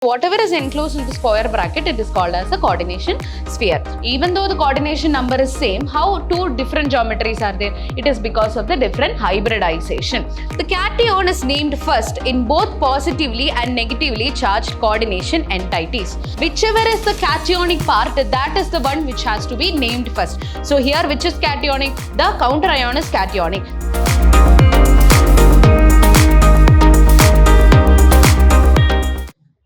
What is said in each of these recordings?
Whatever is enclosed in the square bracket, it is called as the coordination sphere. Even though the coordination number is same, how two different geometries are there? It is because of the different hybridization. The cation is named first in both positively and negatively charged coordination entities. Whichever is the cationic part, that is the one which has to be named first. So here, which is cationic? The counter ion is cationic.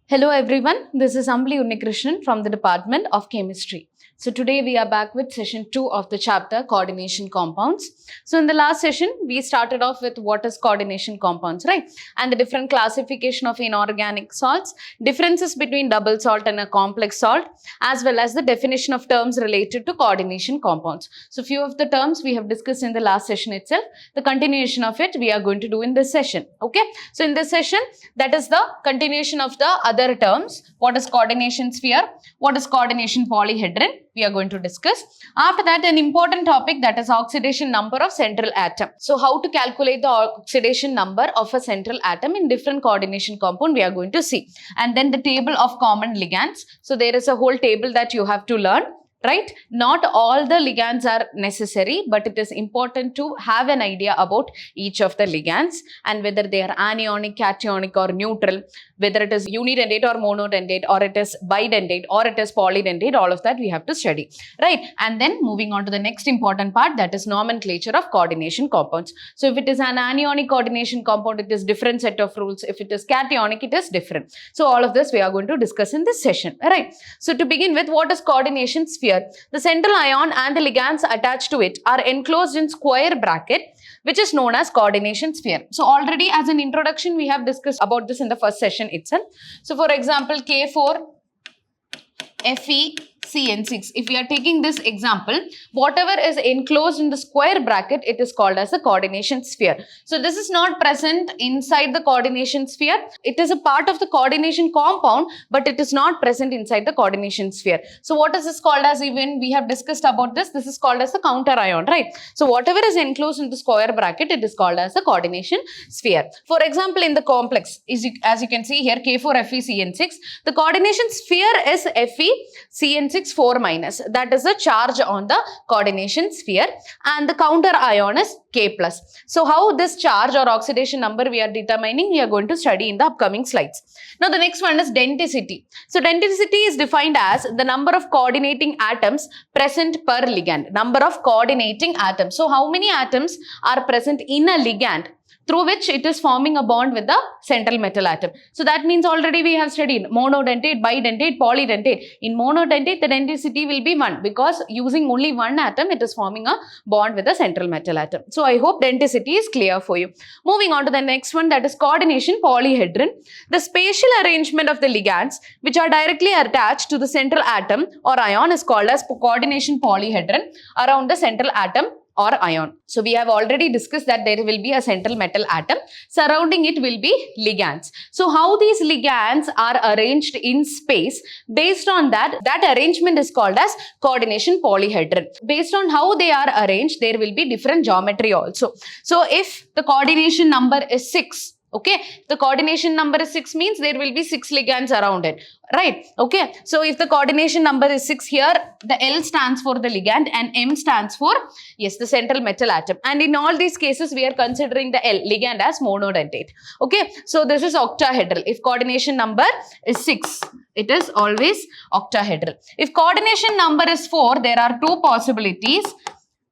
Hello everyone, this is Ambli Unnikrishnan from the Department of Chemistry. So today we are back with session 2 of the chapter Coordination Compounds. So in the last session, we started off with what is coordination compounds, right? And the different classification of inorganic salts, differences between double salt and a complex salt, as well as the definition of terms related to coordination compounds. So few of the terms we have discussed in the last session itself. The continuation of it we are going to do in this session, okay? So in this session, that is the continuation of the other terms. What is coordination sphere? What is coordination polyhedron? We are going to discuss. After that, an important topic, that is oxidation number of central atom. So how to calculate the oxidation number of a central atom in different coordination compound we are going to see. And then the table of common ligands. So there is a whole table that you have to learn. Right? Not all the ligands are necessary, but it is important to have an idea about each of the ligands and whether they are anionic, cationic or neutral, whether it is unidentate or monodentate, or it is bidentate, or it is polydentate, all of that we have to study. Right? And then moving on to the next important part, that is nomenclature of coordination compounds. So if it is an anionic coordination compound, it is different set of rules. If it is cationic, it is different. So all of this we are going to discuss in this session. Right? So to begin with, what is coordination sphere? The central ion and the ligands attached to it are enclosed in square bracket, which is known as coordination sphere. So already as an introduction, we have discussed about this in the first session itself. So for example, K4FeCN6. If we are taking this example, whatever is enclosed in the square bracket, it is called as the coordination sphere. So this is not present inside the coordination sphere. It is a part of the coordination compound, but it is not present inside the coordination sphere. So what is this called as? Even we have discussed about this. This is called as the counter ion, right? So whatever is enclosed in the square bracket, it is called as the coordination sphere. For example, in the complex, as you can see here, K4FeCN6, the coordination sphere is FeCN6 4 minus. That is the charge on the coordination sphere, and the counter ion is K plus. So how this charge or oxidation number we are determining, we are going to study in the upcoming slides. Now the next one is denticity. So denticity is defined as the number of coordinating atoms present per ligand. Number of coordinating atoms. So how many atoms are present in a ligand through which it is forming a bond with the central metal atom. So that means already we have studied monodentate, bidentate, polydentate. In monodentate, the denticity will be 1 because using only one atom, it is forming a bond with the central metal atom. So I hope denticity is clear for you. Moving on to the next one, that is coordination polyhedron. The spatial arrangement of the ligands which are directly attached to the central atom or ion is called as coordination polyhedron around the central atom or ion. So we have already discussed that there will be a central metal atom. Surrounding it will be ligands. So how these ligands are arranged in space, based on that arrangement is called as coordination polyhedron. Based on how they are arranged, there will be different geometry also. So if the coordination number is 6, okay, the coordination number is 6 means there will be 6 ligands around it, right? Okay, so if the coordination number is 6 here, the L stands for the ligand and M stands for, yes, the central metal atom. And in all these cases, we are considering the L ligand as monodentate. Okay, so this is octahedral. If coordination number is 6, it is always octahedral. If coordination number is 4, there are two possibilities.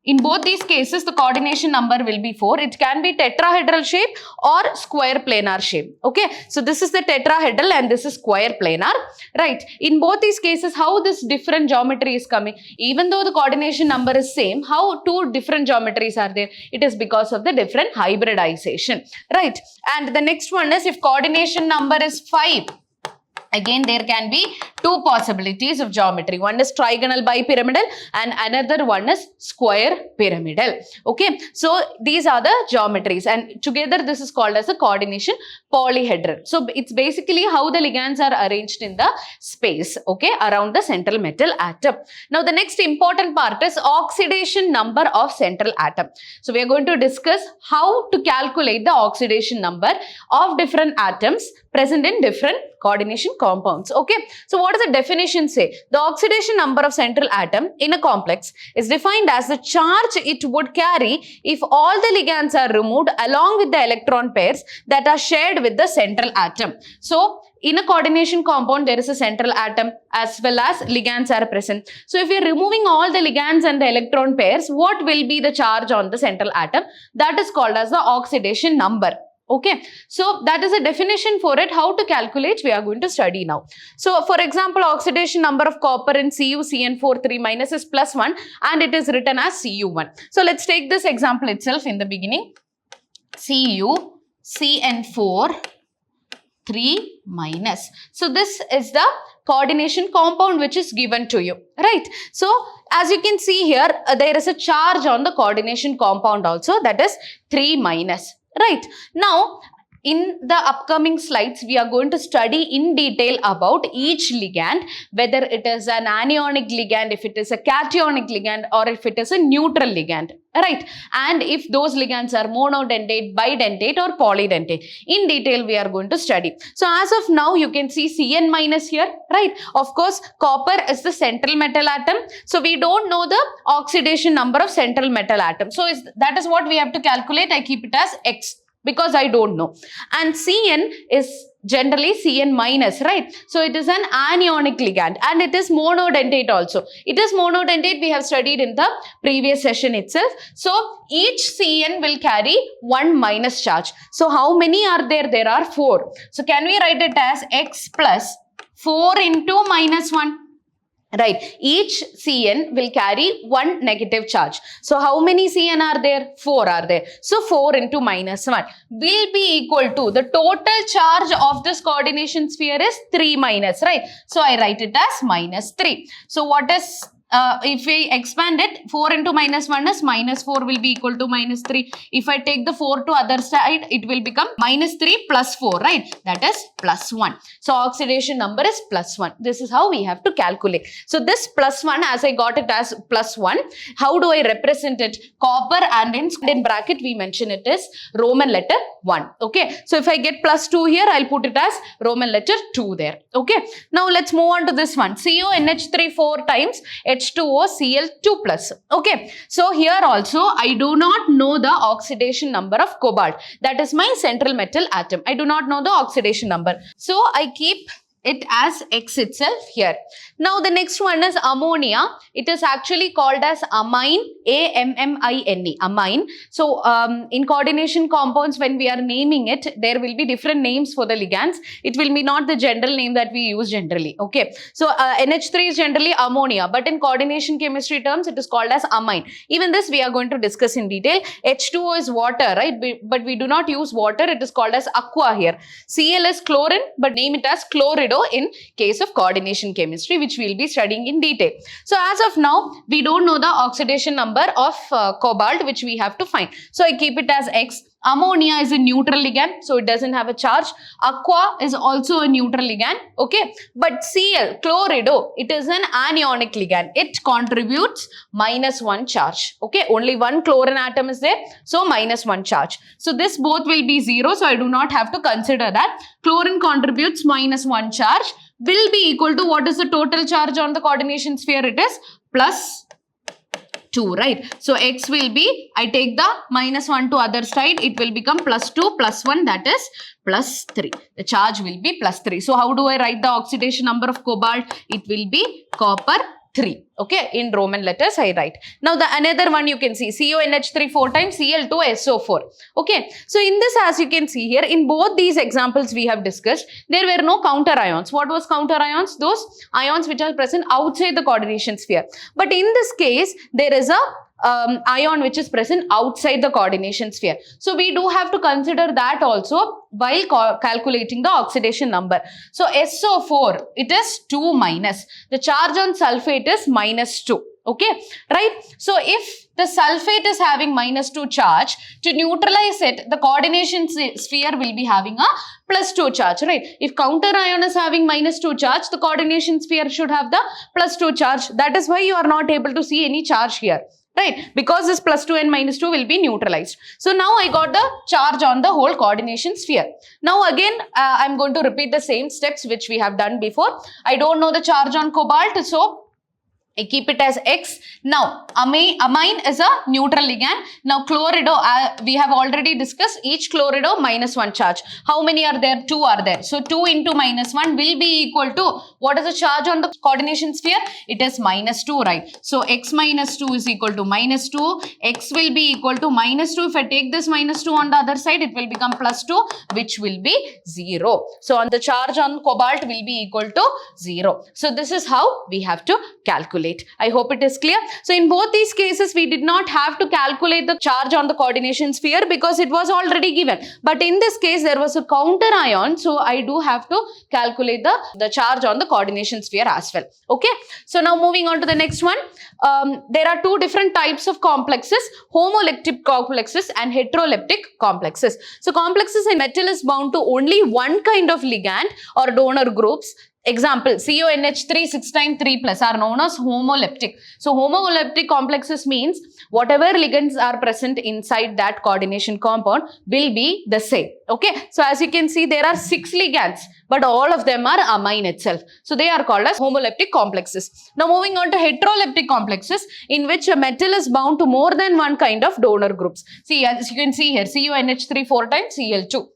In both these cases, the coordination number will be 4. It can be tetrahedral shape or square planar shape. Okay, so this is the tetrahedral and this is square planar. Right. In both these cases, how this different geometry is coming? Even though the coordination number is same, how two different geometries are there? It is because of the different hybridization. Right. And the next one is if coordination number is 5. Again, there can be two possibilities of geometry. One is trigonal bipyramidal and another one is square pyramidal. Okay, so these are the geometries, and together this is called as a coordination polyhedron. So it's basically how the ligands are arranged in the space, okay, around the central metal atom. Now the next important part is oxidation number of central atom. So we are going to discuss how to calculate the oxidation number of different atoms present in different coordination compounds. Okay, so what does the definition say? The oxidation number of central atom in a complex is defined as the charge it would carry if all the ligands are removed along with the electron pairs that are shared with the central atom. So in a coordination compound, there is a central atom as well as ligands are present. So if we are removing all the ligands and the electron pairs, what will be the charge on the central atom? That is called as the oxidation number. Okay, so that is a definition for it. How to calculate, we are going to study now. So for example, oxidation number of copper in CuCN4 3- is +1 and it is written as Cu1. So let's take this example itself in the beginning. CuCN4 3-. So this is the coordination compound which is given to you, right? So as you can see here, there is a charge on the coordination compound also, that is 3-. Right. Now, in the upcoming slides, we are going to study in detail about each ligand, whether it is an anionic ligand, if it is a cationic ligand, or if it is a neutral ligand, right? And if those ligands are monodentate, bidentate, or polydentate. In detail, we are going to study. So as of now, you can see Cn- here, right? Of course, copper is the central metal atom. So we don't know the oxidation number of central metal atom. So that is what we have to calculate. I keep it as X, because I don't know. And Cn is generally Cn-, right? So it is an anionic ligand and it is monodentate also. It is monodentate, we have studied in the previous session itself. So each Cn will carry 1- charge. So how many are there? There are 4. So can we write it as X plus 4 into -1? Right, each Cn will carry 1 negative charge. So how many Cn are there? 4 are there. So 4 into -1 will be equal to the total charge of this coordination sphere is 3-, right? So I write it as -3. So what is if we expand it, 4 into -1 is -4 will be equal to -3. If I take the 4 to other side, it will become -3 plus 4, right? That is +1. So oxidation number is +1. This is how we have to calculate. So this +1, as I got it as +1, how do I represent it? Copper, and in bracket we mention it as Roman letter 1. Okay. So if I get +2 here, I'll put it as Roman letter 2 there. Okay. Now let's move on to this one. CuNH3 4 times H2O Cl2+. Okay, so here also I do not know the oxidation number of cobalt. That is my central metal atom. I do not know the oxidation number. So I keep it as X itself here. Now the next one is ammonia. It is actually called as amine, A-M-M-I-N-E, amine. So in coordination compounds, when we are naming it, there will be different names for the ligands. It will be not the general name that we use generally. Okay, so NH3 is generally ammonia, but in coordination chemistry terms, it is called as amine. Even this we are going to discuss in detail. H2O is water, right? But we do not use water. It is called as aqua here. Cl is chlorine, but name it as chloride in case of coordination chemistry, which we will be studying in detail. So as of now, we don't know the oxidation number of cobalt, which we have to find. So I keep it as X. Ammonia is a neutral ligand, so it doesn't have a charge. Aqua is also a neutral ligand, okay? But Cl, chlorido, it is an anionic ligand. It contributes -1 charge, okay? Only one chlorine atom is there, so -1 charge. So this both will be 0, so I do not have to consider that. Chlorine contributes -1 charge, will be equal to what is the total charge on the coordination sphere? It is +2, right? So X will be, I take the -1 to other side, it will become +2 + 1, that is +3. The charge will be +3. So how do I write the oxidation number of cobalt? It will be copper 3. Okay, in Roman letters I write. Now the another one you can see, CuNH3 4 times Cl2SO4. Okay, so in this, as you can see here, in both these examples we have discussed, there were no counter ions. What was counter ions? Those ions which are present outside the coordination sphere. But in this case, there is a ion which is present outside the coordination sphere. So we do have to consider that also while calculating the oxidation number. So SO4, it is 2 minus. The charge on sulfate is minus 2. Okay, right? So if the sulfate is having minus 2 charge, to neutralize it, the coordination sphere will be having a plus 2 charge, right? If counter ion is having minus 2 charge, the coordination sphere should have the plus 2 charge. That is why you are not able to see any charge here, right? Because this plus 2 and minus 2 will be neutralized. So now I got the charge on the whole coordination sphere. Now again, I'm going to repeat the same steps which we have done before. I don't know the charge on cobalt, so I keep it as X. Now, amine is a neutral ligand. Now, chlorido, we have already discussed each chlorido minus 1 charge. How many are there? 2 are there. So, 2 into minus 1 will be equal to, what is the charge on the coordination sphere? It is minus 2, right? So, X minus 2 is equal to minus 2. X will be equal to minus 2. If I take this minus 2 on the other side, it will become plus 2, which will be 0. So, on the charge on cobalt will be equal to 0. So, this is how we have to calculate. I hope it is clear. So in both these cases, we did not have to calculate the charge on the coordination sphere because it was already given. But in this case, there was a counter ion. So I do have to calculate the charge on the coordination sphere as well. Okay. So now moving on to the next one. There are two different types of complexes, homoleptic complexes and heteroleptic complexes. So complexes in metal is bound to only one kind of ligand or donor groups. Example, CONH3 6 times 3 plus are known as homoleptic. So homoleptic complexes means whatever ligands are present inside that coordination compound will be the same. Okay. So as you can see, there are 6 ligands, but all of them are amine itself. So they are called as homoleptic complexes. Now moving on to heteroleptic complexes, in which a metal is bound to more than one kind of donor groups. See, as you can see here, CONH3 4 times Cl2.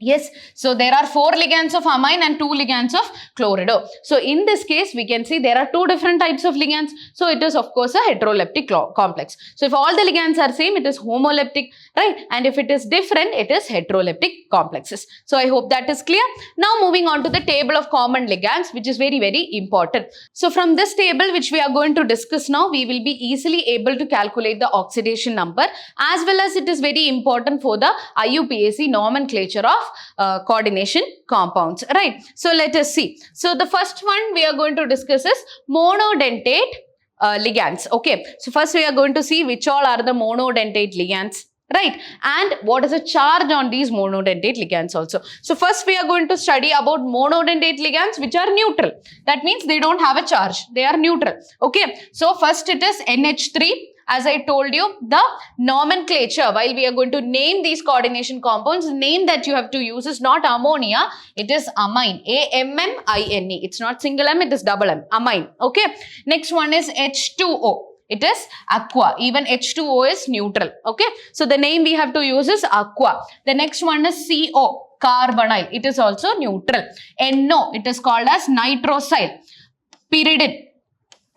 Yes, so there are 4 ligands of amine and 2 ligands of chlorido. So in this case, we can see there are 2 different types of ligands. So it is of course a heteroleptic complex. So if all the ligands are same, it is homoleptic, right? And if it is different, it is heteroleptic complexes. So I hope that is clear. Now moving on to the table of common ligands, which is very, very important. So from this table, which we are going to discuss now, we will be easily able to calculate the oxidation number, as well as it is very important for the IUPAC nomenclature of coordination compounds, right? So let us see. So the first one we are going to discuss is monodentate ligands. Okay, so first we are going to see which all are the monodentate ligands, right? And what is the charge on these monodentate ligands also. So first we are going to study about monodentate ligands which are neutral. That means they don't have a charge. They are neutral. Okay, so first it is NH3. As I told you, the nomenclature, while we are going to name these coordination compounds, name that you have to use is not ammonia, it is amine, A-M-M-I-N-E. It's not single M, it is double M, amine. Okay. Next one is H2O. It is aqua. Even H2O is neutral. Okay. So the name we have to use is aqua. The next one is CO, carbonyl. It is also neutral. NO, it is called as nitrosyl. Pyridine,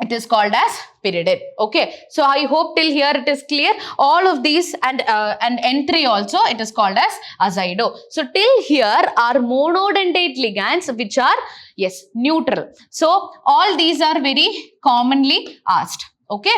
it is called as pyridine. Okay, so I hope till here it is clear. All of these and N3 also, it is called as azido. So till here are monodentate ligands which are, yes, neutral. So all these are very commonly asked. Okay,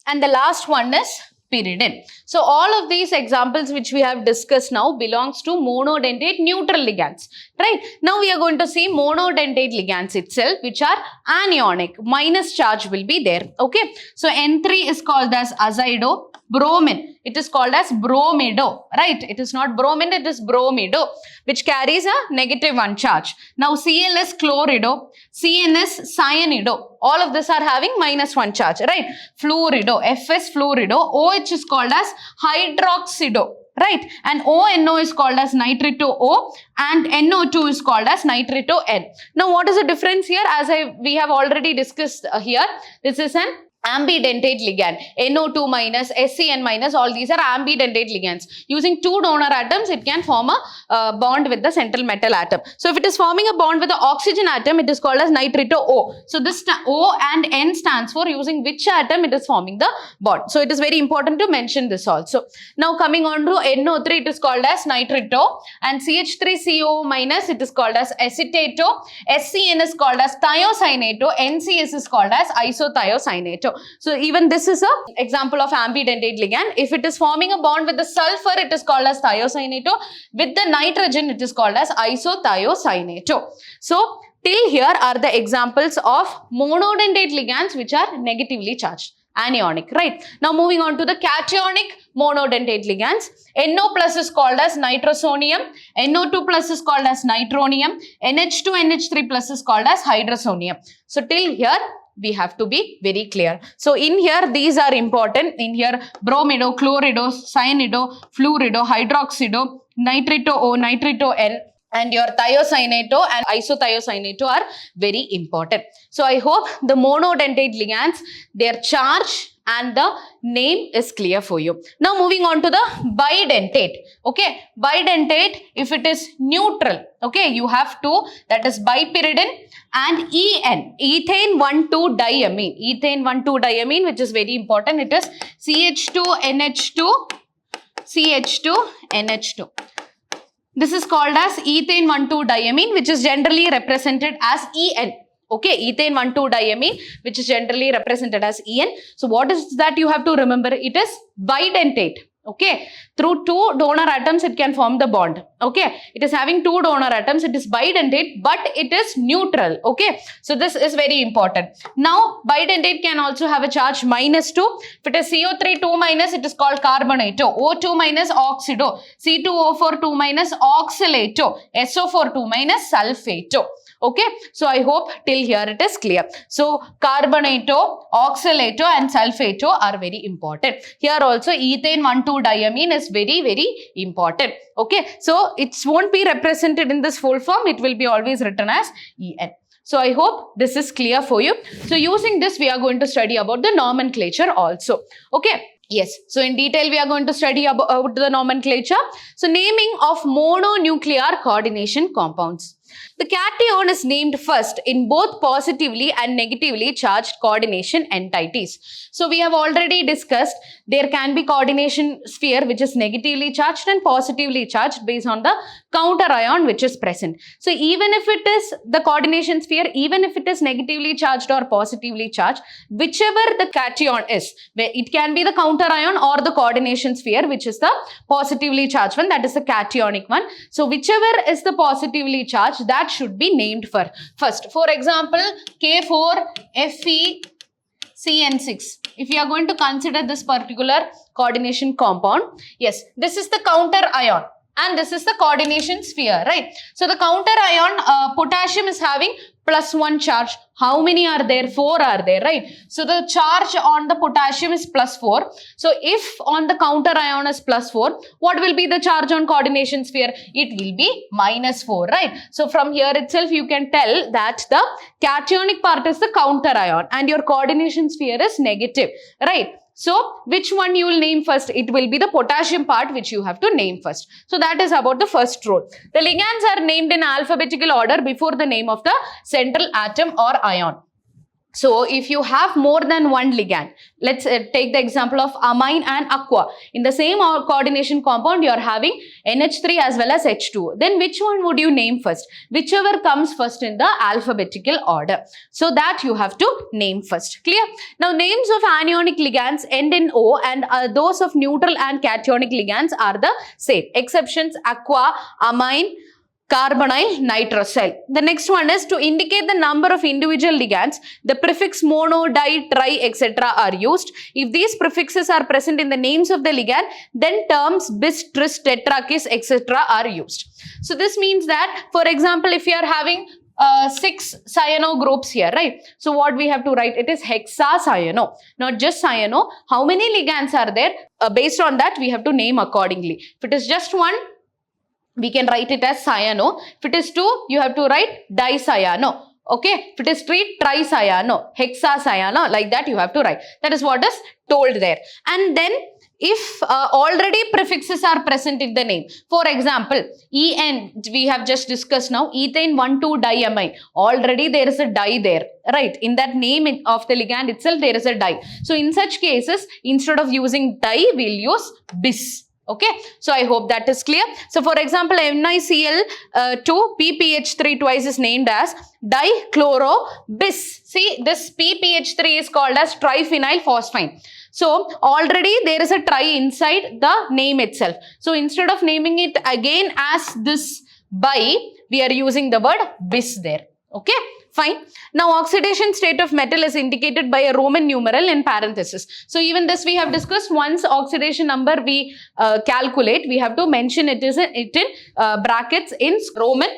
and the last one is pyridine. So all of these examples which we have discussed now belongs to monodentate neutral ligands, right? Now we are going to see monodentate ligands itself which are anionic, minus charge will be there. Okay, so N3 is called as azido. Bromine, it is called as bromido, right? It is not bromine, it is bromido, which carries a negative 1 charge. Now Cl is chlorido, Cn is cyanido. All of this are having minus 1 charge, right? Fluorido, F is fluorido, OH is called as hydroxido, right? And ONO is called as nitrito O and NO2 is called as nitrito N. Now what is the difference here? As we have already discussed here, this is an ambidentate ligand. NO2 minus, SCN minus, all these are ambidentate ligands. Using 2 donor atoms, it can form a bond with the central metal atom. So if it is forming a bond with the oxygen atom, it is called as nitrito O. So this O and N stands for using which atom it is forming the bond. So it is very important to mention this also. Now coming on to NO3, it is called as nitrito, and CH3CO minus, it is called as acetato, SCN is called as thiocyanato, NCS is called as isothiocinato. So even this is an example of ambidentate ligand. If it is forming a bond with the sulfur, it is called as thiocyanato. With the nitrogen, it is called as isothiocyanato. So till here are the examples of monodentate ligands which are negatively charged. Anionic, right? Now moving on to the cationic monodentate ligands. NO plus is called as nitrosonium, NO2 plus is called as nitronium, NH2, NH3 plus is called as hydrosonium. So till here we have to be very clear. So in here these are important. In here bromido, chlorido, cyanido, fluorido, hydroxido, nitrito O, nitrito N, and your thiocyanato and isothiocyanato are very important. So I hope the monodentate ligands, their charge and the name is clear for you. Now moving on to the bidentate. Okay, bidentate, if it is neutral, okay, you have to, that is bipyridine and En, ethane 1,2-diamine. Ethane 1,2-diamine, which is very important. It is CH2NH2, CH2NH2. This is called as ethane 1,2-diamine, which is generally represented as En. Okay, ethane 1,2-diamine, which is generally represented as En. So what is that you have to remember? It is bidentate. Okay, through two donor atoms it can form the bond. Okay, it is having two donor atoms, it is bidentate, but it is neutral. Okay, so this is very important. Now bidentate can also have a charge -2. If it is CO3 2-, it is called carbonato. O2- oxido, C2O4 2- oxalato, SO4 2- sulfato. Okay, so I hope till here it is clear. So carbonato, oxalato and sulfato are very important. Here also ethane 1,2-diamine is very, very important. Okay, so it won't be represented in this full form. It will be always written as En. So I hope this is clear for you. So using this, we are going to study about the nomenclature also. Okay. Yes, so in detail we are going to study about the nomenclature. So naming of mononuclear coordination compounds. The cation is named first in both positively and negatively charged coordination entities. So we have already discussed there can be coordination sphere which is negatively charged and positively charged based on the counter ion which is present. So even if it is the coordination sphere, even if it is negatively charged or positively charged, whichever the cation is, it can be the counter ion or the coordination sphere which is the positively charged one, that is the cationic one. So whichever is the positively charged, that should be named first. For example, K4FeCN6. If you are going to consider this particular coordination compound, yes, this is the counter ion and this is the coordination sphere, right? So the counter ion potassium is having +1 charge. How many are there? 4 are there, right? So the charge on the potassium is +4. So if on the counter ion is +4, what will be the charge on coordination sphere? It will be -4, right? So from here itself you can tell that the cationic part is the counter ion and your coordination sphere is negative, right? So which one you will name first? It will be the potassium part which you have to name first. So that is about the first rule. The ligands are named in alphabetical order before the name of the central atom or ion. So if you have more than one ligand, let's take the example of amine and aqua. In the same coordination compound, you are having NH3 as well as H2. Then which one would you name first? Whichever comes first in the alphabetical order. So that you have to name first. Clear? Now names of anionic ligands end in O and those of neutral and cationic ligands are the same. Exceptions: aqua, amine, carbonyl, nitrosyl. The next one is to indicate the number of individual ligands, the prefix mono, di, tri, etc. are used. If these prefixes are present in the names of the ligand, then terms bis, tris, tetra, kis, etc. are used. So this means that, for example, if you are having 6 cyano groups here, right? So what we have to write? It is hexacyano, not just cyano. How many ligands are there? Based on that, we have to name accordingly. If it is just 1, we can write it as cyano. If it is 2, you have to write dicyano. Okay, if it is 3, tricyano, hexacyano, like that you have to write. That is what is told there. And then if already prefixes are present in the name, for example, En, we have just discussed now, ethane 1,2-diamine, already there is a di there, right? In that name of the ligand itself, there is a di. So in such cases, instead of using di, we'll use bis. Okay, so I hope that is clear. So for example, NiCl2 PPH3 twice is named as dichlorobis. See, this PPH3 is called as triphenyl phosphine. So already there is a tri inside the name itself. So instead of naming it again as this bi, we are using the word bis there. Okay, fine. Now oxidation state of metal is indicated by a Roman numeral in parenthesis. So even this we have discussed. Once oxidation number we calculate, we have to mention it in brackets in Roman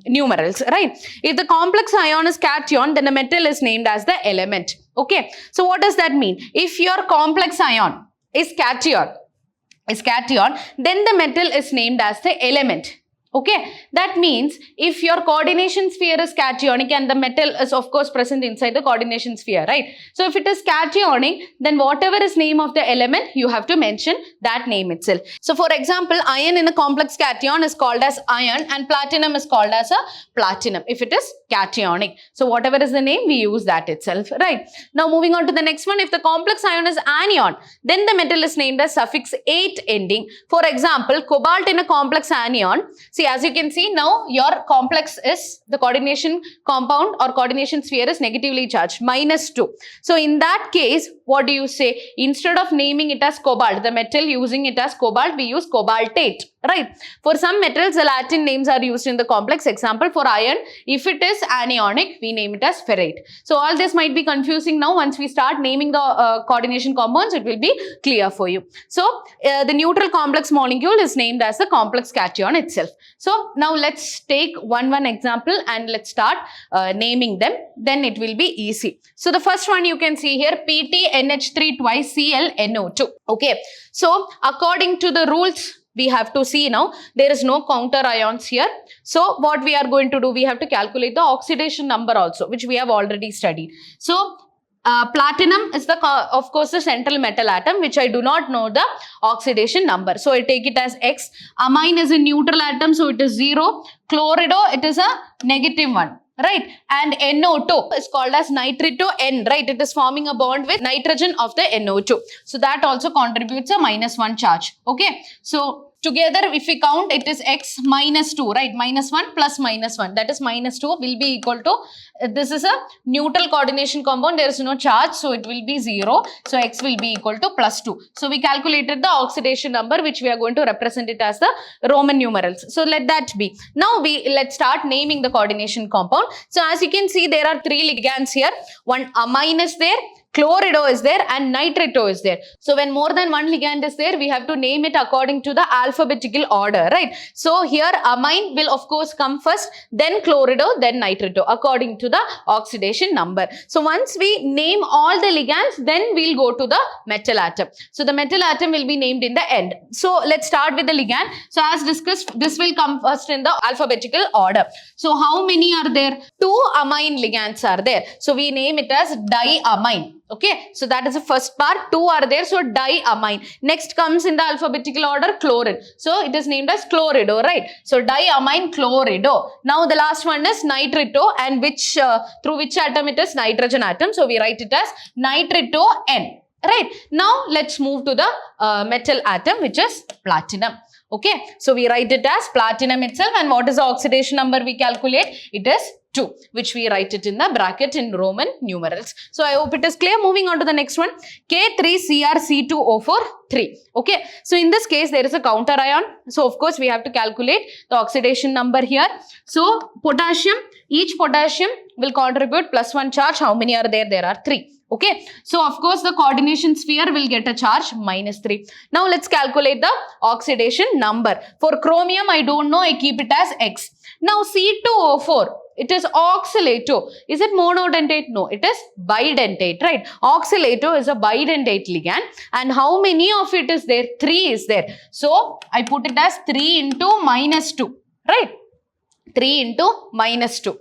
numerals, right? If the complex ion is cation, then the metal is named as the element. Okay, so what does that mean? If your complex ion is cation, then the metal is named as the element. Okay, that means if your coordination sphere is cationic and the metal is of course present inside the coordination sphere, right? So if it is cationic, then whatever is name of the element, you have to mention that name itself. So for example, iron in a complex cation is called as iron and platinum is called as a platinum if it is cationic. So whatever is the name, we use that itself, right? Now moving on to the next one, if the complex ion is anion, then the metal is named as suffix 8 ending. For example, cobalt in a complex anion. See, as you can see now, your complex is, the coordination compound or coordination sphere is negatively charged, -2. So in that case, what do you say? Instead of naming it as cobalt, the metal using it as cobalt, we use cobaltate, right? For some metals, the Latin names are used in the complex. Example, for iron, if it is anionic, we name it as ferrite. So all this might be confusing now. Once we start naming the coordination compounds, it will be clear for you. So the neutral complex molecule is named as the complex cation itself. So now let's take one example and let's start naming them. Then it will be easy. So the first one you can see here, PTNH3 twice ClNO2. Okay. So according to the rules, we have to see now, there is no counter ions here. So what we are going to do, we have to calculate the oxidation number also, which we have already studied. So platinum is of course the central metal atom, which I do not know the oxidation number. So I take it as X. Amine is a neutral atom, so it is 0. Chlorido, it is a -1. Right, and NO2 is called as nitrito N, right? It is forming a bond with nitrogen of the NO2. So that also contributes a -1 charge. Okay, so together if we count, it is X -2, right? -1 plus -1, that is -2 will be equal to, this is a neutral coordination compound, there is no charge, so it will be 0. So X will be equal to +2. So we calculated the oxidation number, which we are going to represent it as the Roman numerals. So let that be. Now let's start naming the coordination compound. So as you can see, there are 3 ligands here. One amine is there, chlorido is there, and nitrito is there. So when more than one ligand is there, we have to name it according to the alphabetical order, right? So here amine will of course come first, then chlorido, then nitrito according to the oxidation number. So once we name all the ligands, then we'll go to the metal atom. So the metal atom will be named in the end. So let's start with the ligand. So as discussed, this will come first in the alphabetical order. So how many are there? 2 amine ligands are there. So we name it as diamine. Okay, so that is the first part. 2 are there, so diamine. Next comes in the alphabetical order chlorine. So it is named as chlorido, right? So diamine chlorido. Now the last one is nitrito, and through which atom it is? Nitrogen atom. So we write it as nitrito N. Right. Now let's move to the metal atom, which is platinum. Okay, so we write it as platinum itself, and what is the oxidation number we calculate? It is 2, which we write it in the bracket in Roman numerals. So I hope it is clear. Moving on to the next one, K3CrC2O4 3. Okay, so in this case there is a counter ion. So of course we have to calculate the oxidation number here. So potassium, each potassium will contribute +1 charge. How many are there? There are 3. Okay, so of course the coordination sphere will get a charge -3. Now let's calculate the oxidation number. For chromium, I don't know, I keep it as X. Now C2O4, it is oxalato. Is it monodentate? No, it is bidentate, right? Oxalato is a bidentate ligand, and how many of it is there? 3 is there. So I put it as 3 into -2, right? 3 into -2.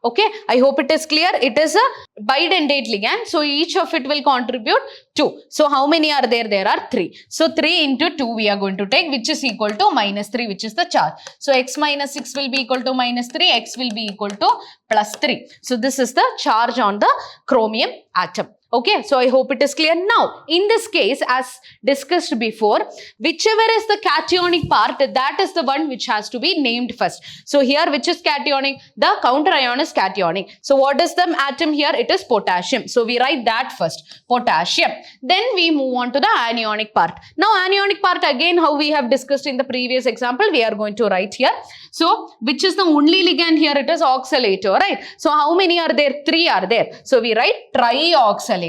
Okay, I hope it is clear. It is a bidentate ligand, so each of it will contribute 2. So how many are there? There are 3. So 3 into 2 we are going to take, which is equal to -3, which is the charge. So X minus 6 will be equal to -3, X will be equal to +3. So this is the charge on the chromium atom. Okay, so I hope it is clear. Now, in this case, as discussed before, whichever is the cationic part, that is the one which has to be named first. So here, which is cationic? The counter ion is cationic. So what is the atom here? It is potassium. So we write that first, potassium. Then we move on to the anionic part. Now, anionic part, again, how we have discussed in the previous example, we are going to write here. So, which is the only ligand here? It is oxalato, right? So, how many are there? 3 are there. So, we write trioxalato.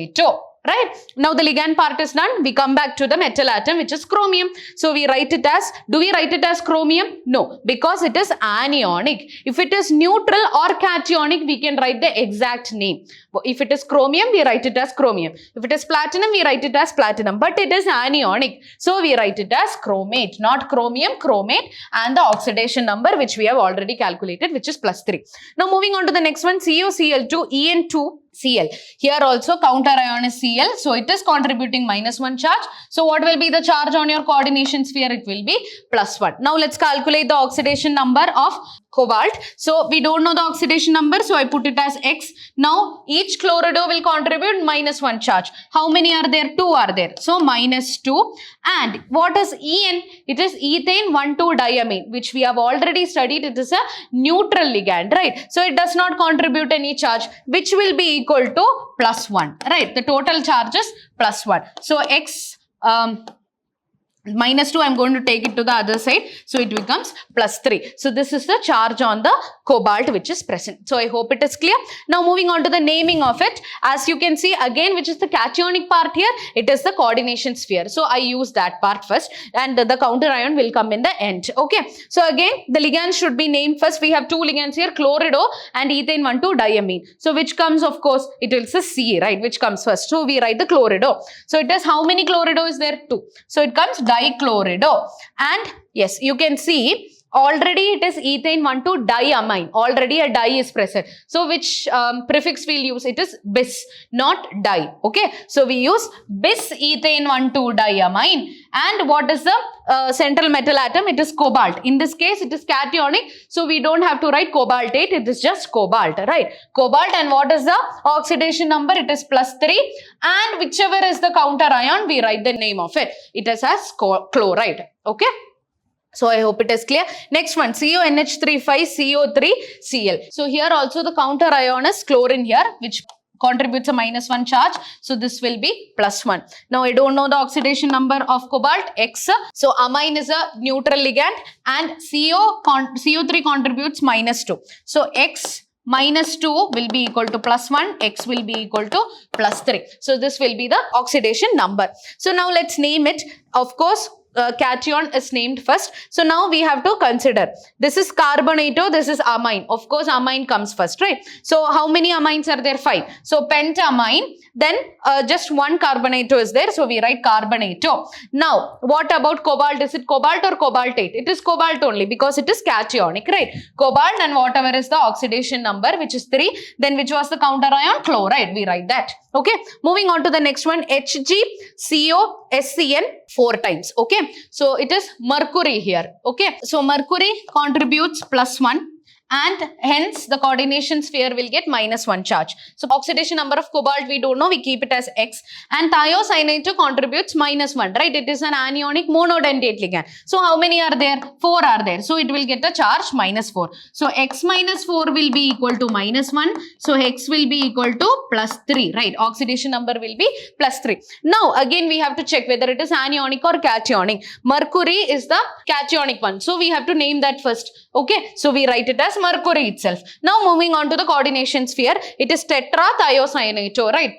Right? Now the ligand part is done. We come back to the metal atom, which is chromium. So we write it as, do we write it as chromium? No, because it is anionic. If it is neutral or cationic, we can write the exact name. If it is chromium, we write it as chromium. If it is platinum, we write it as platinum. But it is anionic. So we write it as chromate, not chromium, chromate. And the oxidation number, which we have already calculated, which is +3. Now moving on to the next one, COCl2, En2. Cl. Here also counter ion is Cl. So it is contributing -1 charge. So what will be the charge on your coordination sphere? It will be +1. Now let's calculate the oxidation number of cobalt. So we don't know the oxidation number. So I put it as X. Now each chlorido will contribute -1 charge. How many are there? 2 are there. So -2. And what is En? It is ethane 1,2-diamine, which we have already studied. It is a neutral ligand, right? So it does not contribute any charge, which will be equal to +1, right? The total charge is +1. So X -2, I'm going to take it to the other side. So it becomes +3. So this is the charge on the cobalt which is present. So I hope it is clear. Now moving on to the naming of it. As you can see again, which is the cationic part here, it is the coordination sphere. So I use that part first and the counter ion will come in the end. Okay. So again, the ligands should be named first. We have 2 ligands here, chlorido and ethane 1,2-diamine. So which comes, of course, it is a C, right? Which comes first. So we write the chlorido. So it is how many chlorido is there? 2. So it comes dichlorido. And yes, you can see already it is ethane 1,2-diamine. Already a di is present. So which prefix we'll use? It is bis, not di. Okay. So we use bis ethane 1,2-diamine. And what is the central metal atom? It is cobalt. In this case, it is cationic. So we don't have to write cobaltate. It is just cobalt, right? Cobalt. And what is the oxidation number? It is +3. And whichever is the counter ion, we write the name of it. It is as chloride. Okay. So I hope it is clear. Next one, CONH35CO3Cl. So here also the counter ion is chlorine here, which contributes a -1 charge. So this will be +1. Now I don't know the oxidation number of cobalt, X. So amine is a neutral ligand and CO3 contributes -2. So X -2 will be equal to +1, X will be equal to +3. So this will be the oxidation number. So now let's name it. Of course, cation is named first. So now we have to consider. This is carbonato, this is amine. Of course, amine comes first, right? So how many amines are there? 5. So pentamine. Then just 1 carbonato is there. So we write carbonato. Now, what about cobalt? Is it cobalt or cobaltate? It is cobalt only because it is cationic, right? Cobalt and whatever is the oxidation number, which is 3. Then which was the counter ion? Chloride. We write that. Okay. Moving on to the next one. HgCOSCN 4 times. Okay. So it is mercury here. Okay. So mercury contributes +1. And hence the coordination sphere will get -1 charge. So oxidation number of cobalt we don't know, we keep it as X. And thiocyanate contributes -1, right? It is an anionic monodentate ligand. So how many are there? 4 are there. So it will get a charge -4. So X -4 will be equal to -1. So X will be equal to +3, right? Oxidation number will be +3. Now again we have to check whether it is anionic or cationic. Mercury is the cationic one. So we have to name that first. Okay. So we write it as mercury itself. Now moving on to the coordination sphere, it is tetrathiocyanato, right?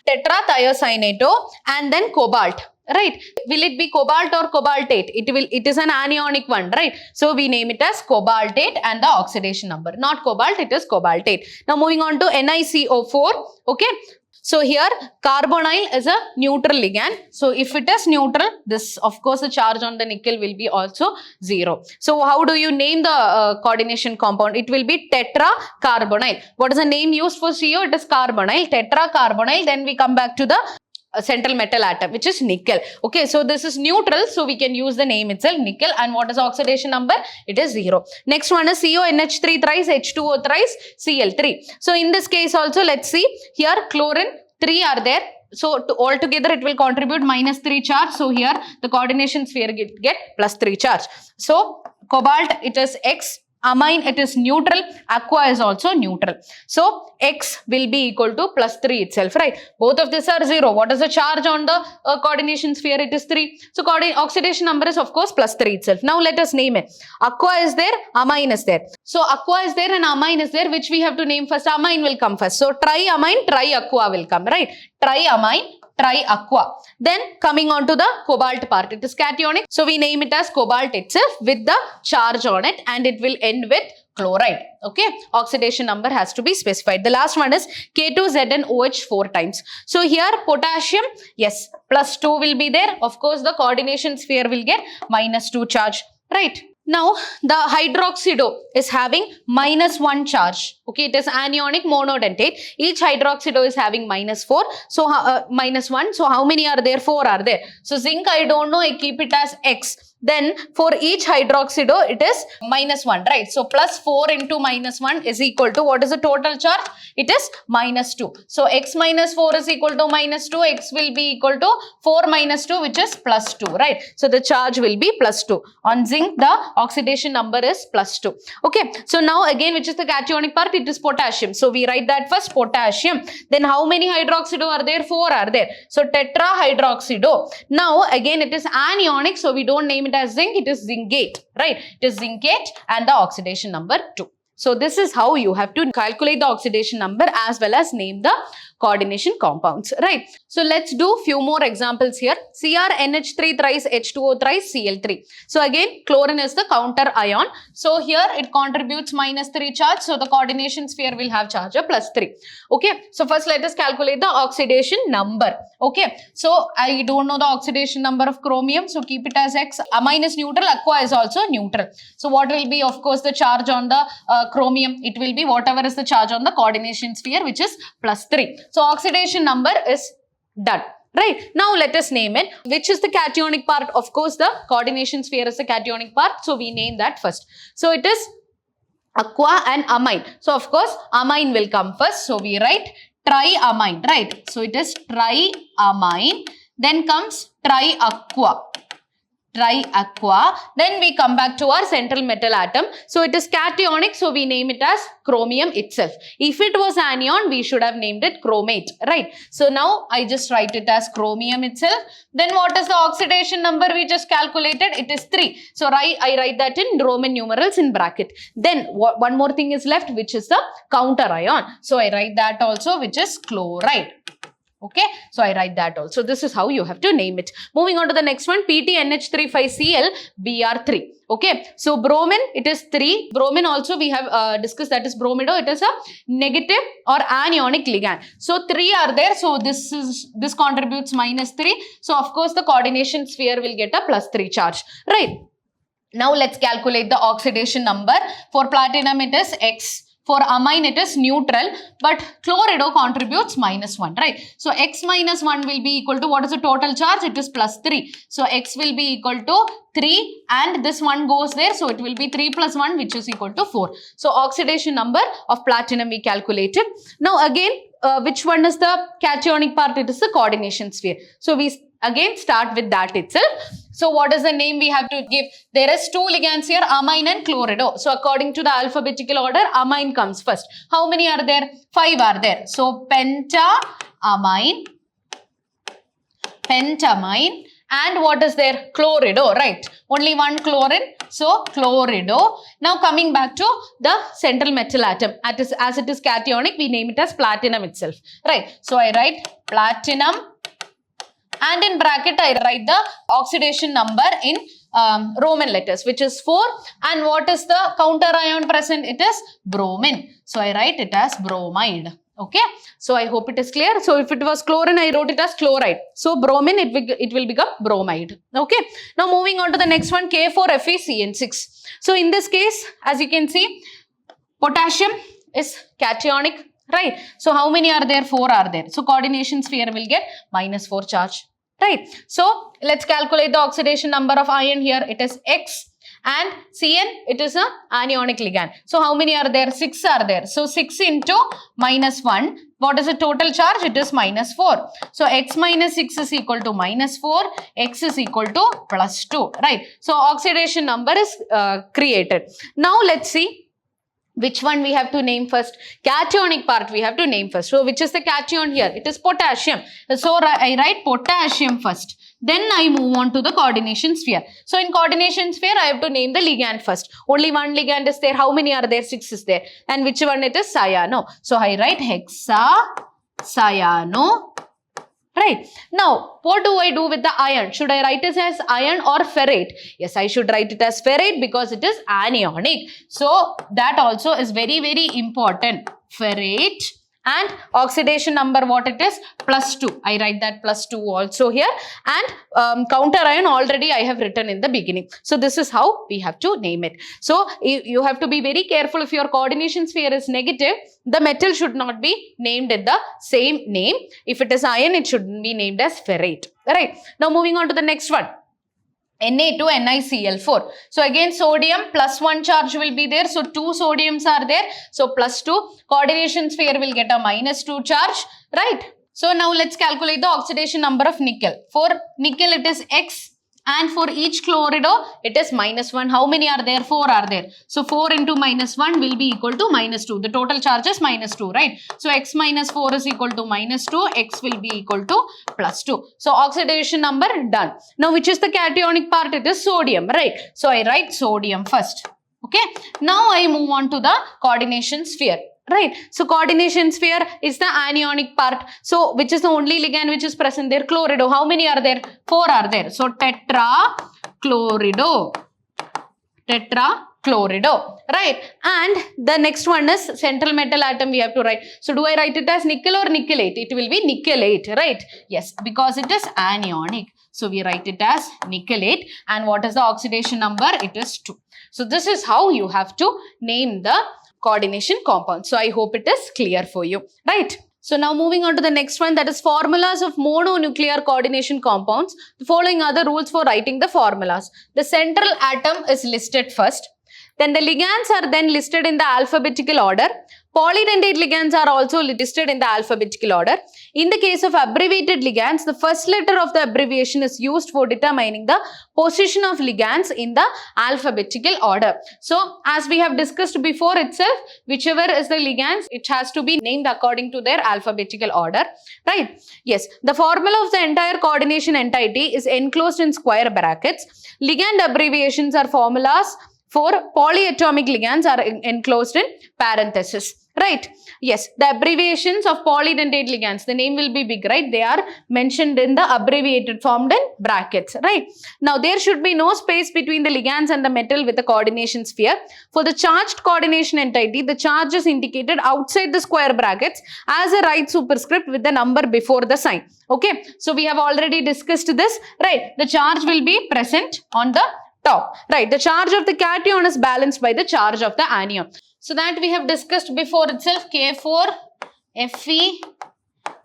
Tetrathiocyanato and then cobalt, right? Will it be cobalt or cobaltate? It is an anionic one, right? So we name it as cobaltate and the oxidation number. Not cobalt, it is cobaltate. Now moving on to NiCO4, okay? So here carbonyl is a neutral ligand. So if it is neutral, this of course the charge on the nickel will be also 0. So how do you name the coordination compound? It will be tetracarbonyl. What is the name used for CO? It is carbonyl, tetracarbonyl. Then we come back to the central metal atom, which is nickel. Okay, so this is neutral, so we can use the name itself, nickel. And what is the oxidation number? It is 0. Next one is CONH3 thrice, H2O thrice, Cl3. So in this case also, let's see here chlorine 3 are there. So altogether it will contribute minus 3 charge. So here the coordination sphere get plus 3 charge. So cobalt it is X, amine it is neutral, aqua is also neutral. So X will be equal to plus 3 itself, right? Both of these are 0. What is the charge on the coordination sphere? It is 3. So oxidation number is of course plus 3 itself. Now let us name it. Aqua is there, amine is there. So aqua is there and amine is there, which we have to name first. Amine will come first. So triamine, triaqua will come, right? Triamine, triaqua. Then coming on to the cobalt part, it is cationic. So we name it as cobalt itself with the charge on it, and it will end with chloride. Okay, oxidation number has to be specified. The last one is K2ZnOH 4 times. So here potassium, yes, plus 2 will be there. Of course, the coordination sphere will get minus 2 charge, right? Now, the hydroxido is having minus 1 charge. Okay, it is anionic monodentate. Each hydroxido is having minus 4. So, minus 1. So, how many are there? 4 are there. So, zinc, I don't know. I keep it as X. Then, for each hydroxido, it is minus 1, right? So, plus 4 into minus 1 is equal to, what is the total charge? It is minus 2. So, X minus 4 is equal to minus 2. X will be equal to 4 minus 2, which is plus 2, right? So, the charge will be plus 2. On zinc, the oxidation number is plus 2. Okay. So, now again, which is the cationic part? It is potassium. So, we write that first, potassium. Then, how many hydroxido are there? 4 are there. So, tetrahydroxido. Now, again, it is anionic. So, we don't name it as zinc, it is zincate, right? It is zincate and the oxidation number 2. So this is how you have to calculate the oxidation number as well as name the coordination compounds, right? So let's do few more examples here. CrNH3 thrice H2O thrice Cl3. So again, chlorine is the counter ion. So here it contributes minus 3 charge. So the coordination sphere will have charge of plus 3. Okay. So first let us calculate the oxidation number. Okay. So I don't know the oxidation number of chromium. So keep it as X. Amine is neutral. Aqua is also neutral. So what will be, of course, the charge on the chromium? It will be whatever is the charge on the coordination sphere, which is plus 3. So oxidation number is done. Right. Now let us name it. Which is the cationic part? Of course, the coordination sphere is the cationic part. So we name that first. So it is aqua and amine. So of course, amine will come first. So we write triamine. Right. So it is triamine. Then comes triaqua. Triaqua. Then we come back to our central metal atom. So it is cationic. So we name it as chromium itself. If it was anion, we should have named it chromate. Right. So now I just write it as chromium itself. Then what is the oxidation number we just calculated? It is 3. So I write that in Roman numerals in bracket. Then one more thing is left, which is the counter ion. So I write that also, which is chloride. Okay, so I write that also. This is how you have to name it. Moving on to the next one, PTNH35Cl Br3. Okay, so bromine, it is 3. Bromine also we have discussed, that is bromido. It is a negative or anionic ligand. So 3 are there. So this contributes minus 3. So of course the coordination sphere will get a plus 3 charge. Right. Now let's calculate the oxidation number. For platinum it is X. For amine, it is neutral, but chlorido contributes minus 1, right? So, X minus 1 will be equal to, what is the total charge? It is plus 3. So, X will be equal to 3 and this 1 goes there. So, it will be 3 plus 1, which is equal to 4. So, oxidation number of platinum we calculated. Now, again, which one is the cationic part? It is the coordination sphere. So, we again start with that itself. So, what is the name we have to give? There is 2 ligands here, amine and chlorido. So, according to the alphabetical order, amine comes first. How many are there? 5 are there. So, pentamine, and what is there? Chlorido, right? Only one chlorine. So, chlorido. Now, coming back to the central metal atom. As it is cationic, we name it as platinum itself, right? So, I write platinum. And in bracket, I write the oxidation number in Roman letters, which is 4. And what is the counter ion present? It is bromine. So, I write it as bromide. Okay. So, I hope it is clear. So, if it was chlorine, I wrote it as chloride. So, bromine, it will become bromide. Okay. Now, moving on to the next one, K4FeCN6. So, in this case, as you can see, potassium is cationic. Right. So, how many are there? 4 are there. So, coordination sphere will get minus 4 charge. Right. So, let's calculate the oxidation number of iron here. It is X. And Cn, it is a anionic ligand. So how many are there? 6 are there. So 6 into minus 1. What is the total charge? It is minus 4. So x minus 6 is equal to minus 4. X is equal to plus 2. Right. So oxidation number is created. Now let's see which one we have to name first. Cationic part we have to name first. So which is the cation here? It is potassium. So I write potassium first. Then I move on to the coordination sphere. So in coordination sphere, I have to name the ligand first. Only one ligand is there. How many are there? 6 is there. And which one it is? Cyano. So I write hexacyano. Right. Now, what do I do with the iron? Should I write it as iron or ferrate? Yes, I should write it as ferrate because it is anionic. So, that also is very, very important. Ferrate. And oxidation number, what it is? Plus 2. I write that plus 2 also here. And counter ion already I have written in the beginning. So this is how we have to name it. So you have to be very careful. If your coordination sphere is negative, the metal should not be named in the same name. If it is iron, it should be named as ferrate. Alright. Now moving on to the next one. Na2NiCl4. So again sodium plus 1 charge will be there. So 2 sodiums are there. So plus 2. Coordination sphere will get a minus 2 charge. Right. So now let's calculate the oxidation number of nickel. For nickel it is X. And for each chlorido, it is minus 1. How many are there? 4 are there. So 4 into minus 1 will be equal to minus 2. The total charge is minus 2, right? So x minus 4 is equal to minus 2. X will be equal to plus 2. So oxidation number done. Now which is the cationic part? It is sodium, right? So I write sodium first. Okay. Now I move on to the coordination sphere. Right. So coordination sphere is the anionic part. So which is the only ligand which is present there? Chlorido. How many are there? 4 are there. So tetrachlorido. Tetrachlorido. Right. And the next one is central metal atom we have to write. So do I write it as nickel or nickelate? It will be nickelate. Right. Yes. Because it is anionic. So we write it as nickelate. And what is the oxidation number? It is 2. So this is how you have to name the coordination compound. So I hope it is clear for you, right? So now moving on to the next one, that is formulas of mononuclear coordination compounds. The following are the rules for writing the formulas. The central atom is listed first. Then the ligands are then listed in the alphabetical order. Polydentate ligands are also listed in the alphabetical order. In the case of abbreviated ligands, the first letter of the abbreviation is used for determining the position of ligands in the alphabetical order. So, as we have discussed before itself, whichever is the ligands, it has to be named according to their alphabetical order, right? Yes, the formula of the entire coordination entity is enclosed in square brackets. Ligand abbreviations are formulas for polyatomic ligands are enclosed in parentheses. Right. Yes. The abbreviations of polydentate ligands. The name will be big. Right. They are mentioned in the abbreviated formed in brackets. Right. Now there should be no space between the ligands and the metal with the coordination sphere. For the charged coordination entity, the charge is indicated outside the square brackets as a right superscript with the number before the sign. Okay. So we have already discussed this. Right. The charge will be present on the top. Right. The charge of the cation is balanced by the charge of the anion. So that we have discussed before itself. K4, Fe,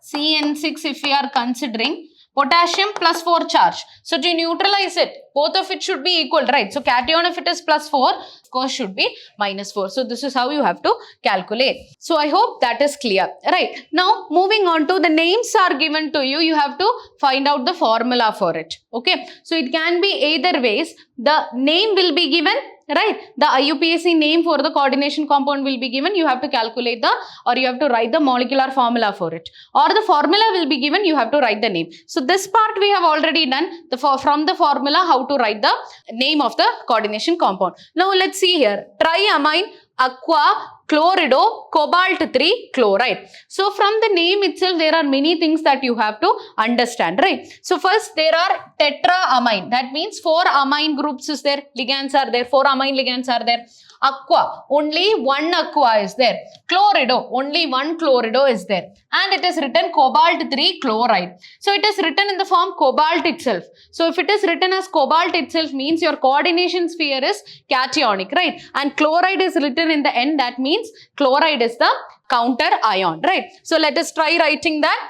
CN6 if we are considering. Potassium plus 4 charge. So to neutralize it, both of it should be equal, right? So cation if it is plus 4, of course should be minus 4. So this is how you have to calculate. So I hope that is clear, right? Now moving on to the names are given to you. You have to find out the formula for it. Okay. So it can be either ways. The name will be given, right? The IUPAC name for the coordination compound will be given. You have to calculate or you have to write the molecular formula for it. Or the formula will be given. You have to write the name. So this part we have already done. From the formula, how to write the name of the coordination compound. Now let's see here. Triamine, aqua, chlorido, cobalt 3 chloride. So from the name itself, there are many things that you have to understand, right? So first there are tetraamine. That means 4 amine groups is there. Ligands are there. 4 amine ligands are there. Aqua, only 1 aqua is there. Chlorido, only 1 chlorido is there. And it is written cobalt 3 chloride. So it is written in the form cobalt itself. So if it is written as cobalt itself means your coordination sphere is cationic, right? And chloride is written in the end. That means chloride is the counter ion, right? So let us try writing that.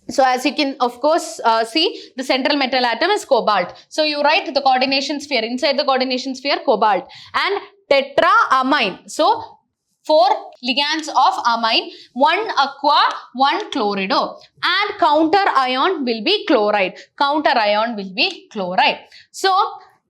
So as you can of course see, the central metal atom is cobalt. So you write the coordination sphere, inside the coordination sphere cobalt, and tetraamine. So 4 ligands of amine, 1 aqua, 1 chlorido, and counter ion will be chloride. Counter ion will be chloride. So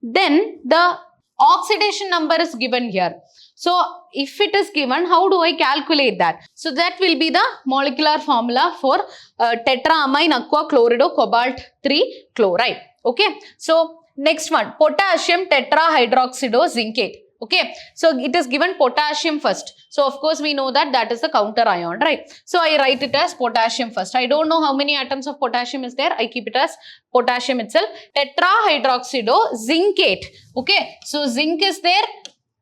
then the oxidation number is given here. So if it is given, how do I calculate that? So that will be the molecular formula for tetraamine, aqua, chlorido, cobalt 3 chloride. Okay. So next one, potassium tetrahydroxidozincate. Okay, so it is given potassium first. So of course we know that that is the counter ion, right? So I write it as potassium first. I don't know how many atoms of potassium is there. I keep it as potassium itself. Tetrahydroxidozincate. Okay, so zinc is there.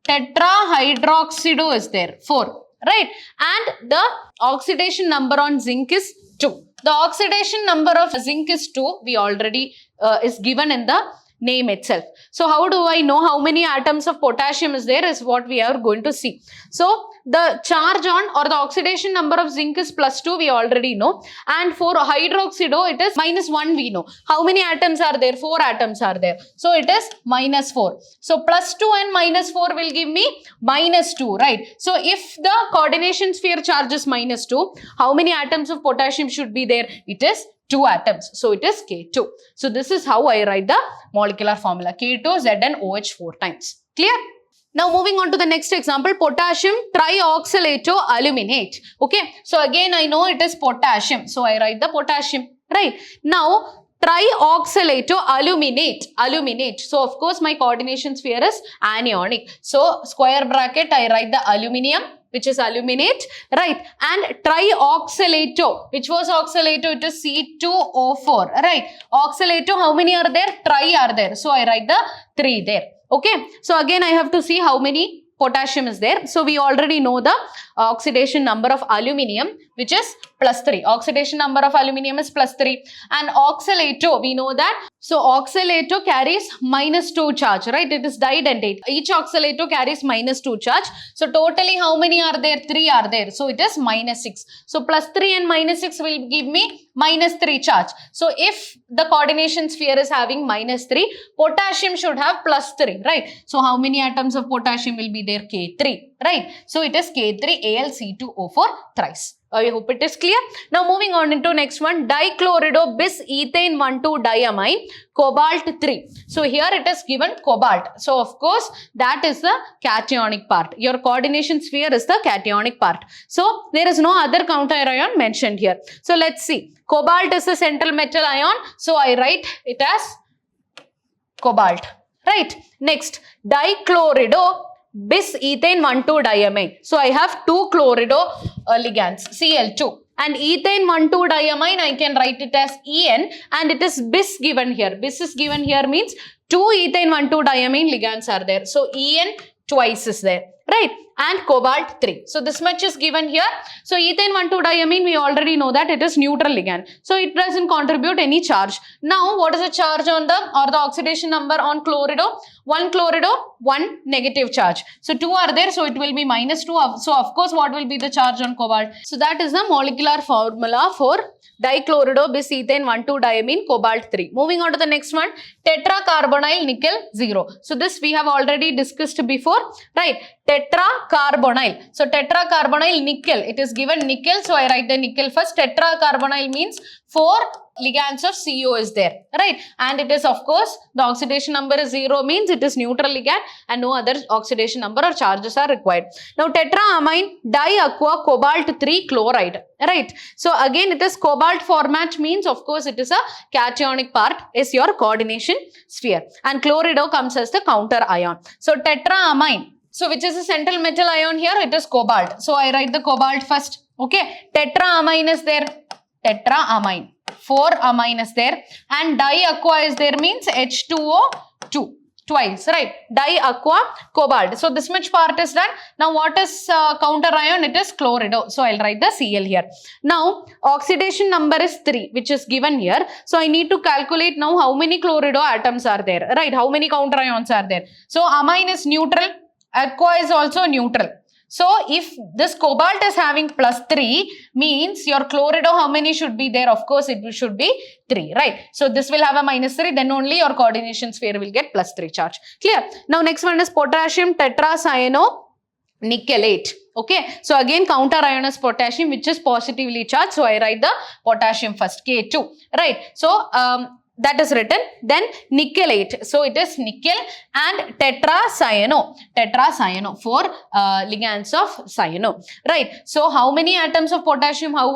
Tetrahydroxido is there. 4, right? And the oxidation number on zinc is 2. The oxidation number of zinc is 2. We already is given in the name itself. So how do I know how many atoms of potassium is there is what we are going to see. So the charge on or the oxidation number of zinc is +2, we already know, and for hydroxido it is -1, we know. How many atoms are there? 4 atoms are there. So it is -4. So +2 and -4 will give me -2, right? So if the coordination sphere charge is -2, how many atoms of potassium should be there? It is 2 atoms. So it is K2. So this is how I write the molecular formula. K2 ZnOH 4 times. Clear? Now moving on to the next example, potassium trioxalato-aluminate. Okay. So again I know it is potassium. So I write the potassium. Right. Now trioxalato-aluminate. Aluminate. So of course my coordination sphere is anionic. So square bracket I write the aluminium, which is aluminate, right? And trioxalato, which was oxalato, it is C2O4, right? Oxalato, how many are there? Tri are there. So I write the 3 there. Okay. So again, I have to see how many potassium is there. So we already know the oxidation number of aluminium, which is +3. Oxidation number of aluminium is +3. And oxalato, we know that. So oxalato carries -2 charge, right? It is didentate. Each oxalato carries -2 charge. So totally how many are there? 3 are there. So it is -6. So +3 and -6 will give me -3 charge. So if the coordination sphere is having -3, potassium should have +3, right? So how many atoms of potassium will be there? K3, right? So it is K3Al-C2O4 thrice. I hope it is clear. Now moving on into next one, dichlorido bis ethane 1,2-diamine cobalt 3. So here it is given cobalt. So of course that is the cationic part. Your coordination sphere is the cationic part. So there is no other counter ion mentioned here. So let's see. Cobalt is the central metal ion. So I write it as cobalt. Right. Next, dichlorido bis ethane 1,2-diamine. So I have 2 chlorido ligands, Cl2. And ethane 1,2-diamine, I can write it as En, and it is bis given here. Bis is given here means 2 ethane 1,2-diamine ligands are there. So En twice is there, right? And cobalt 3. So this much is given here. So ethane 1,2-diamine, we already know that it is neutral ligand. So it doesn't contribute any charge. Now what is the charge on the oxidation number on chlorido? 1 chlorido, 1 negative charge. So 2 are there. So it will be -2. So of course what will be the charge on cobalt? So that is the molecular formula for dichlorido bis ethane 1,2-diamine cobalt 3. Moving on to the next one, tetracarbonyl nickel 0. So this we have already discussed before, right? Tetracarbonyl. So tetracarbonyl nickel. It is given nickel. So I write the nickel first. Tetracarbonyl means 4 ligands of CO is there, right? And it is of course the oxidation number is 0 means it is neutral ligand and no other oxidation number or charges are required. Now tetraamine diaqua cobalt 3 chloride, right? So again it is cobalt format means of course it is a cationic part is your coordination sphere, and chlorido comes as the counter ion. So tetraamine. So which is a central metal ion here? It is cobalt. So I write the cobalt first. Okay. Tetraamine is there. Tetraamine. 4 amine is there. And diaqua is there means H2O2. Twice, right? Diaqua cobalt. So this much part is done. Now what is counter ion? It is chlorido. So I'll write the Cl here. Now oxidation number is 3, which is given here. So I need to calculate now how many chlorido atoms are there, right? How many counter ions are there? So amine is neutral. Aqua is also neutral. So if this cobalt is having +3, means your chlorido, how many should be there? Of course, it should be 3, right? So this will have a -3, then only your coordination sphere will get +3 charge. Clear? Now next one is potassium tetracyanonickelate. Okay, so again counter ion is potassium, which is positively charged. So I write the potassium first, K2, right? So that is written. Then nickelate, so it is nickel, and tetracyano, 4 ligands of cyano, right? So how many atoms of potassium, how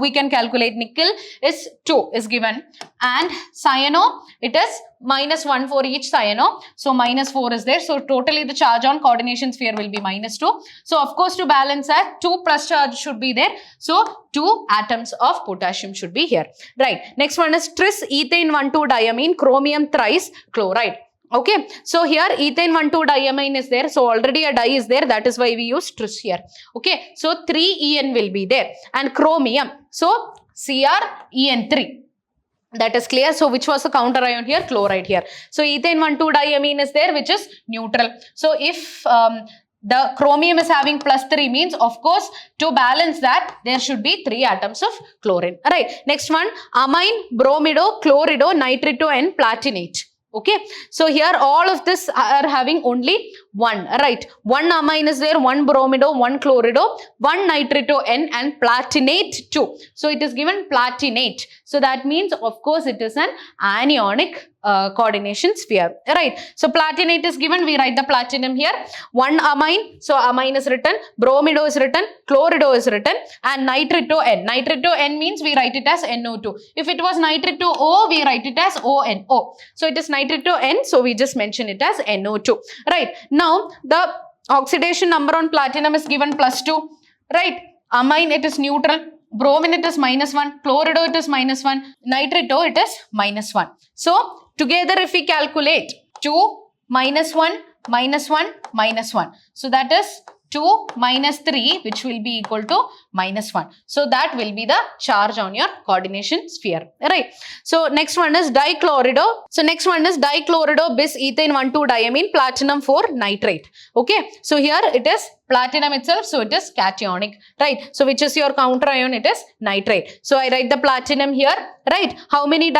we can calculate? Nickel is 2 is given, and cyano, it is -1 for each cyano, so -4 is there. So totally the charge on coordination sphere will be -2. So of course, to balance that, 2 plus charge should be there. So 2 atoms of potassium should be here, right? Next one is tris ethane 1,2-diamine chromium thrice chloride. Okay, so here ethane 1,2-diamine is there, so already a di is there, that is why we use tris here. Okay, so 3En will be there, and chromium, so CrEn3. That is clear. So which was the counter ion here? Chloride here. So ethane 1,2-diamine is there, which is neutral. So if the chromium is having +3, means of course to balance that there should be 3 atoms of chlorine. Alright, next one, amine, bromido, chlorido, nitrito and platinate. Okay, so here all of this are having only 1, right? 1 amine is there, 1 bromido, 1 chlorido, 1 nitrito N, and platinate 2. So it is given platinate. So that means of course it is an anionic coordination sphere, right? So platinate is given, we write the platinum here. 1 amine, so amine is written, bromido is written, chlorido is written, and nitrito N. Nitrito N means we write it as NO2. If it was nitrito O, we write it as ONO. So it is nitrito N, so we just mention it as NO2, right? Now the oxidation number on platinum is given +2, right? Amine, it is neutral. Bromine, it is -1. Chlorido, it is -1. Nitrito, it is -1. So together if we calculate 2, -1, -1, -1. So that is 2 minus 3, which will be equal to -1. So that will be the charge on your coordination sphere, right? So next one is dichlorido. So next one is dichlorido bis ethane 1,2-diamine platinum 4 nitrate. Okay, so here it is platinum itself, so it is cationic, right? So which is your counter ion? It is nitrate. So I write the platinum here, right? How many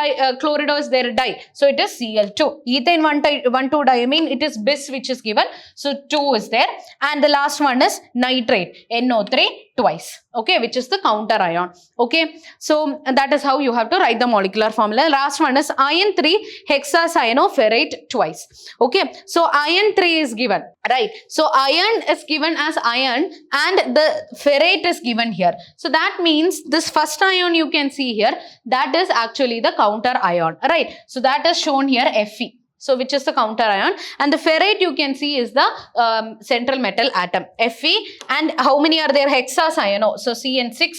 chlorido is there? Di. So it is Cl2. Ethane 1,2-diamine, it is bis, which is given. So 2 is there. And the last one is nitrate, NO3 twice. Okay, which is the counter ion. Okay, so that is how you have to write the molecular formula. Last one is iron 3 hexacyanoferrate twice. Okay, so iron 3 is given, right? So iron is given as iron and the ferrate is given here. So that means this first ion you can see here, that is actually the counter ion, right? So that is shown here Fe. So which is the counter ion, and the ferrate you can see is the central metal atom Fe, and how many are there? Hexacyano. So Cn6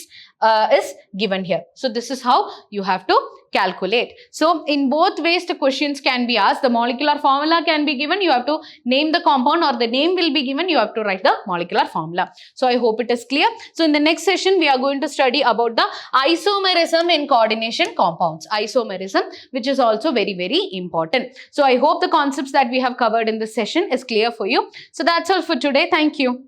is given here. So this is how you have to calculate. So in both ways the questions can be asked. The molecular formula can be given, you have to name the compound, or the name will be given, you have to write the molecular formula. So I hope it is clear. So in the next session we are going to study about the isomerism in coordination compounds. Isomerism, which is also very important. So I hope the concepts that we have covered in this session is clear for you. So that's all for today. Thank you.